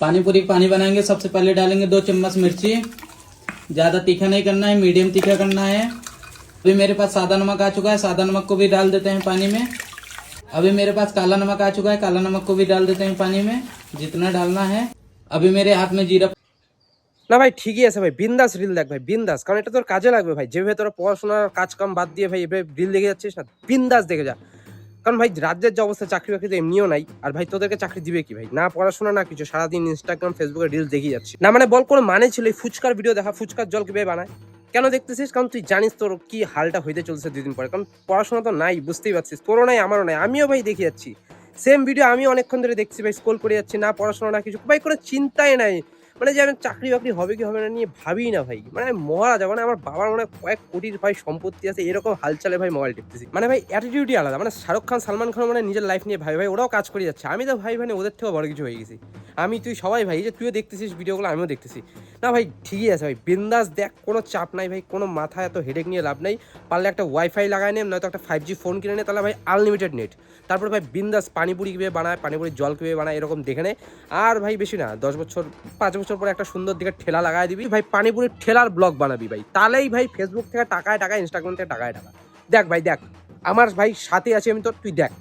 पानी पूरी पानी बनाएंगे। सबसे पहले डालेंगे 2 चम्मच मिर्ची। ज्यादा तीखा नहीं करना है, मीडियम तीखा करना है। अभी मेरे पास सादा नमक आ चुका है, सादा नमक को भी डाल देते हैं पानी में। अभी मेरे पास काला नमक आ चुका है, काला नमक को भी डाल देते हैं पानी में, जितना डालना है। अभी मेरे हाथ में जीरा। না ভাই ঠিকই আছে ভাই, বিন্দাস রিল দেখ ভাই, বিন্দাস, কারণ এটা তোর কাজে লাগবে ভাই। যেভাবে তোরা পড়াশোনার কাজ কাম বাদ দিয়ে ভাই এভাবে রিল দেখে যাচ্ছিস না, বিন্দাস দেখে যা। কারণ ভাই রাজ্যের যে অবস্থা, চাকরি বাকরি তো এমনিও নাই, আর ভাই তোদেরকে চাকরি দিবে কি ভাই? না পড়াশোনা না কিছু, সারাদিন ইনস্টাগ্রাম ফেসবুকে রিলস দেখি যাচ্ছি না। মানে বল কোনো মানে ছিল এই ফুচকার ভিডিও দেখা? ফুচকার জল কিভাবে বানায় কেন দেখতেছিস? কারণ তুই জানিস তোর কি হালটা হইতে চলছে 2 দিন পরে। কারণ পড়াশোনা তো নাই, বুঝতেই পারছিস, তোরও নাই আমারও নাই, আমিও ভাই দেখে যাচ্ছি সেম ভিডিও। আমি অনেকক্ষণ ধরে দেখছি ভাই, স্ক্রল করে যাচ্ছি, না পড়াশোনা না কিছু ভাই, কোনো চিন্তাই নাই। মানে যে আমি চাকরি বাকরি হবে কি হবে না নিয়ে ভাবি না ভাই, মানে মরা যাবে। মানে আমার বাবার মানে কয়েক কোটির ভাই সম্পত্তি আছে, এরকম হাল চালে ভাই মোবাইল টিপতেছি। মানে ভাই অ্যাটিটিউডই আলাদা। মানে শাহরুখ খান সালমান খান মানে নিজের লাইফ নিয়ে ভাই ভাই ওরাও কাজ করে যাচ্ছে, আমি তো ভাই মানে ওদের থেকেও বড় কিছু হয়ে গেছি। আমি তুই সবাই ভাই, যে তুইও দেখতেছিস ভিডিওগুলো, আমিও দেখতেছি। না ভাই ঠিকই আছে ভাই, বিন্দাস দেখ, কোনো চাপ নাই ভাই, কোনো মাথায় এত হেডেক নিয়ে লাভ নাই। পারলে একটা ওয়াইফাই লাগাই নে, নয়তো একটা 5G ফোন কিনে নে, তাহলে ভাই আনলিমিটেড নেট। তারপরে ভাই বিন্দাস পানিপুরি কীভাবে বানায়, পানিপুরির জল কীভাবে বানায় এরকম দেখে নে। আর ভাই বেশি না, 10 বছর 5 বছর পরে একটা সুন্দর দিকে ঠেলা লাগাই দিবি ভাই, পানিপুরির ঠেলার ব্লগ বানাবি ভাই, তাহলেই ভাই ফেসবুক থেকে টাকায় টাকা, ইনস্টাগ্রাম থেকে টাকায় টাকা। দেখ ভাই দেখ, আমার ভাই সাথে আছি আমি, তোর তুই দেখ।